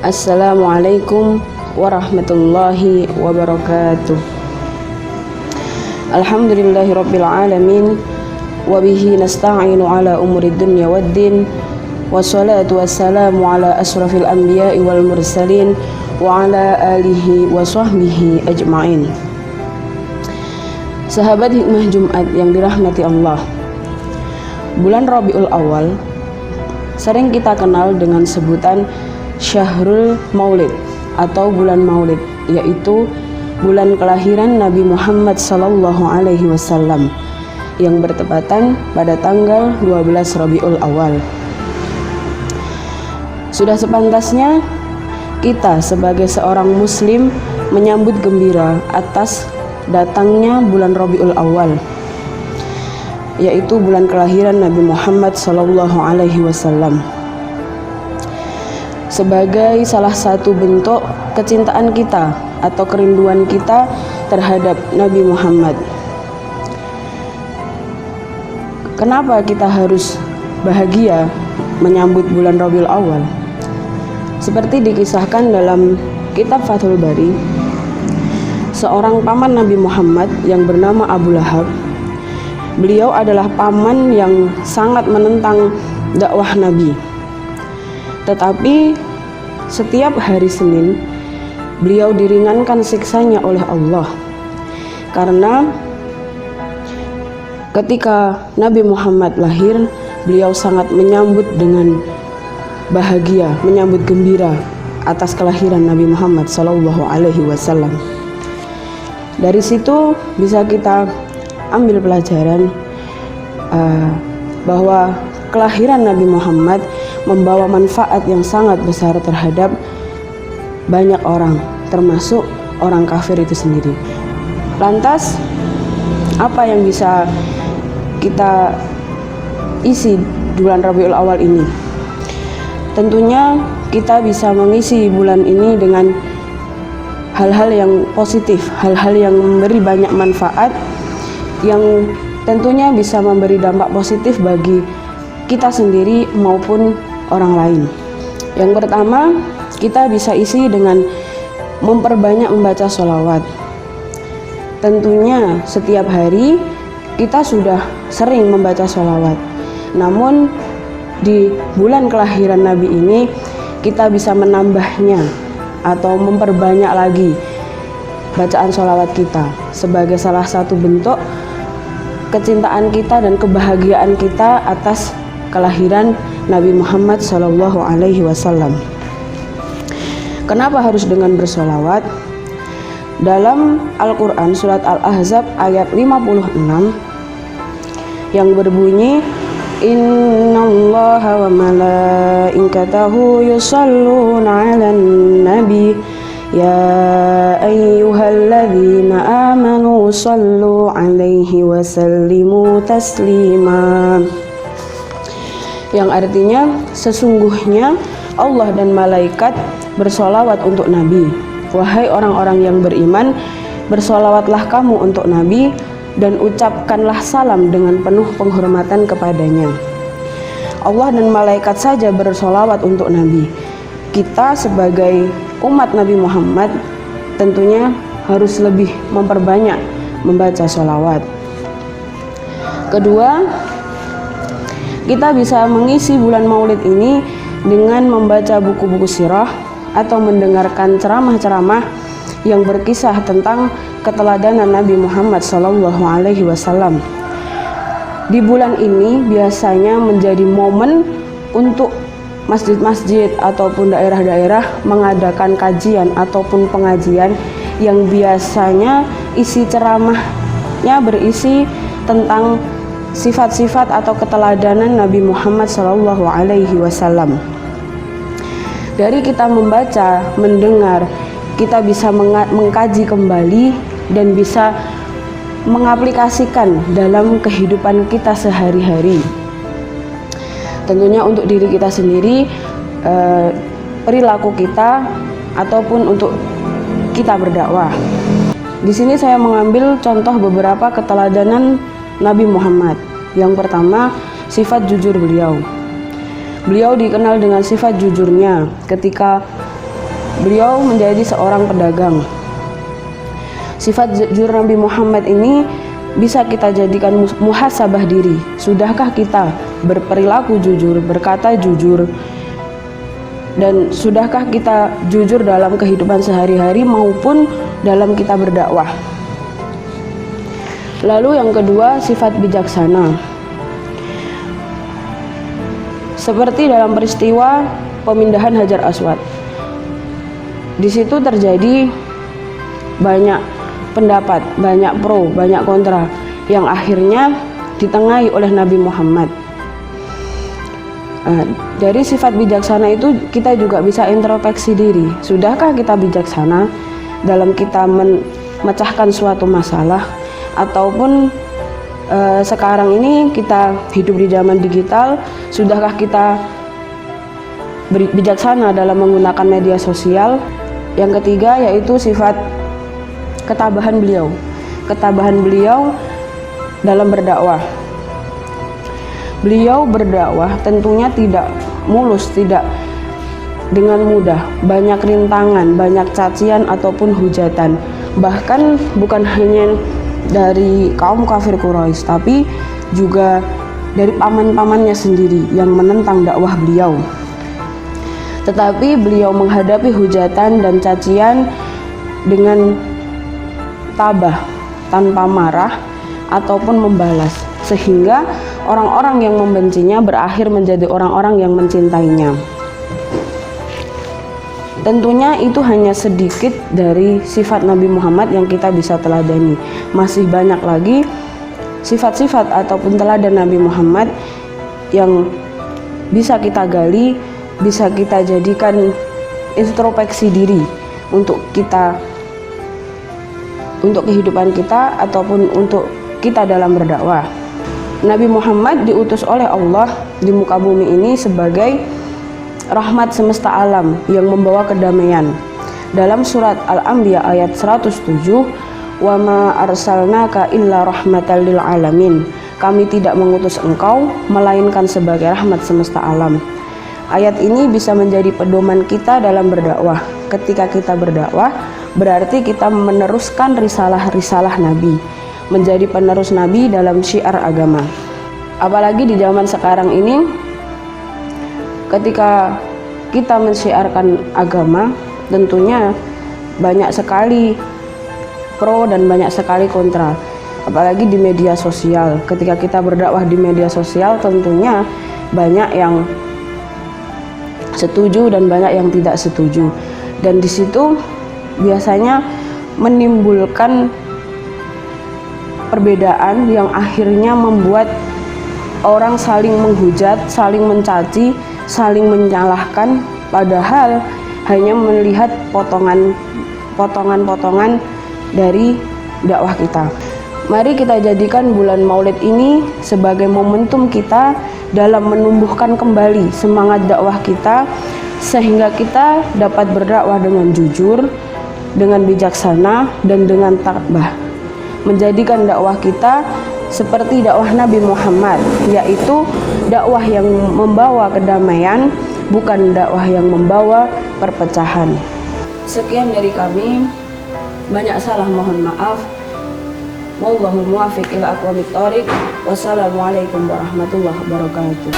Assalamualaikum warahmatullahi wabarakatuh. Alhamdulillahirabbil alamin wa bihi nasta'inu ala umurid dunya waddin wassalatu wassalamu ala asrafil anbiya'i wal mursalin wa ala alihi wa sahbihi ajma'in. Sahabat Hikmah Jumat yang dirahmati Allah, bulan Rabiul Awal sering kita kenal dengan sebutan Syahrul Maulid atau bulan Maulid, yaitu bulan kelahiran Nabi Muhammad SAW yang bertepatan pada tanggal 12 Rabiul Awal. Sudah sepantasnya kita sebagai seorang muslim menyambut gembira atas datangnya bulan Rabiul Awal, yaitu bulan kelahiran Nabi Muhammad SAW, sebagai salah satu bentuk kecintaan kita atau kerinduan kita terhadap Nabi Muhammad. Kenapa kita harus bahagia menyambut bulan Rabiul Awal? Seperti dikisahkan dalam kitab Fathul Bari, seorang paman Nabi Muhammad yang bernama Abu Lahab. Beliau adalah paman yang sangat menentang dakwah Nabi. Tetapi setiap hari Senin beliau diringankan siksanya oleh Allah, karena ketika Nabi Muhammad lahir, beliau sangat menyambut dengan bahagia, menyambut gembira atas kelahiran Nabi Muhammad SAW. Dari situ bisa kita ambil pelajaran bahwa kelahiran Nabi Muhammad membawa manfaat yang sangat besar terhadap banyak orang, termasuk orang kafir itu sendiri. Lantas, apa yang bisa kita isi di bulan Rabiul Awal ini? Tentunya kita bisa mengisi bulan ini dengan hal-hal yang positif, hal-hal yang memberi banyak manfaat, yang tentunya bisa memberi dampak positif bagi kita sendiri maupun orang lain. Yang pertama, kita bisa isi dengan memperbanyak membaca sholawat. Tentunya setiap hari kita sudah sering membaca sholawat, namun di bulan kelahiran Nabi ini kita bisa menambahnya atau memperbanyak lagi bacaan sholawat kita sebagai salah satu bentuk kecintaan kita dan kebahagiaan kita atas kelahiran Nabi Muhammad SAW. Kenapa harus dengan bersolawat? Dalam Al-Quran surat Al-Ahzab ayat 56 yang berbunyi, Innallaha wa malaikatahu yusalluna 'alan nabi ya ayyuhalladzina amanu sallu 'alaihi wa sallimu taslima, yang artinya sesungguhnya Allah dan malaikat bersolawat untuk Nabi. Wahai orang-orang yang beriman, bersolawatlah kamu untuk Nabi dan ucapkanlah salam dengan penuh penghormatan kepadanya. Allah dan malaikat saja bersolawat untuk Nabi. Kita sebagai umat Nabi Muhammad tentunya harus lebih memperbanyak membaca solawat. Kedua, kita bisa mengisi bulan Maulid ini dengan membaca buku-buku sirah atau mendengarkan ceramah-ceramah yang berkisah tentang keteladanan Nabi Muhammad SAW. Di bulan ini biasanya menjadi momen untuk masjid-masjid ataupun daerah-daerah mengadakan kajian ataupun pengajian yang biasanya isi ceramahnya berisi tentang sifat-sifat atau keteladanan Nabi Muhammad SAW. Dari kita membaca, mendengar, kita bisa mengkaji kembali dan bisa mengaplikasikan dalam kehidupan kita sehari-hari. Tentunya untuk diri kita sendiri, perilaku kita ataupun untuk kita berdakwah. Di sini saya mengambil contoh beberapa keteladanan Nabi Muhammad. Yang pertama, sifat jujur beliau. Beliau dikenal dengan sifat jujurnya ketika beliau menjadi seorang pedagang. Sifat jujur Nabi Muhammad ini bisa kita jadikan muhasabah diri. Sudahkah kita berperilaku jujur, berkata jujur, dan sudahkah kita jujur dalam kehidupan sehari-hari maupun dalam kita berdakwah? Lalu yang kedua, sifat bijaksana. Seperti dalam peristiwa pemindahan Hajar Aswad, di situ terjadi banyak pendapat, banyak pro, banyak kontra, yang akhirnya ditengahi oleh Nabi Muhammad. Dari sifat bijaksana itu kita juga bisa introspeksi diri. Sudahkah kita bijaksana dalam kita memecahkan suatu masalah? Ataupun sekarang ini kita hidup di zaman digital, sudahkah kita bijaksana dalam menggunakan media sosial? Yang ketiga yaitu sifat ketabahan beliau. Ketabahan beliau dalam berdakwah. Beliau berdakwah tentunya tidak mulus, tidak dengan mudah. Banyak rintangan, banyak cacian ataupun hujatan. Bahkan bukan hanya dari kaum kafir Quraisy, tapi juga dari paman-pamannya sendiri yang menentang dakwah beliau. Tetapi beliau menghadapi hujatan dan cacian dengan tabah, tanpa marah ataupun membalas, sehingga orang-orang yang membencinya berakhir menjadi orang-orang yang mencintainya. Tentunya itu hanya sedikit dari sifat Nabi Muhammad yang kita bisa teladani. Masih banyak lagi sifat-sifat ataupun teladan Nabi Muhammad yang bisa kita gali, bisa kita jadikan introspeksi diri untuk kehidupan kita ataupun untuk kita dalam berdakwah. Nabi Muhammad diutus oleh Allah di muka bumi ini sebagai rahmat semesta alam yang membawa kedamaian. Dalam surat Al-Anbiya ayat 107, "Wa ma arsalnaka illa rahmatan lil alamin." Kami tidak mengutus engkau melainkan sebagai rahmat semesta alam. Ayat ini bisa menjadi pedoman kita dalam berdakwah. Ketika kita berdakwah, berarti kita meneruskan risalah-risalah Nabi, menjadi penerus Nabi dalam syiar agama. Apalagi di zaman sekarang ini, ketika kita mensyiarkan agama, tentunya banyak sekali pro dan banyak sekali kontra. Apalagi di media sosial. Ketika kita berdakwah di media sosial, tentunya banyak yang setuju dan banyak yang tidak setuju. Dan di situ biasanya menimbulkan perbedaan yang akhirnya membuat orang saling menghujat, saling mencaci, saling menyalahkan, padahal hanya melihat potongan-potongan dari dakwah kita. Mari kita jadikan bulan Maulid ini sebagai momentum kita dalam menumbuhkan kembali semangat dakwah kita, sehingga kita dapat berdakwah dengan jujur, dengan bijaksana, dan dengan tabah. Menjadikan dakwah kita seperti dakwah Nabi Muhammad, yaitu dakwah yang membawa kedamaian, bukan dakwah yang membawa perpecahan. Sekian dari kami, banyak salah mohon maaf. Wallahul muwaffiq ila aqwamit thoriq. Wassalamualaikum warahmatullahi wabarakatuh.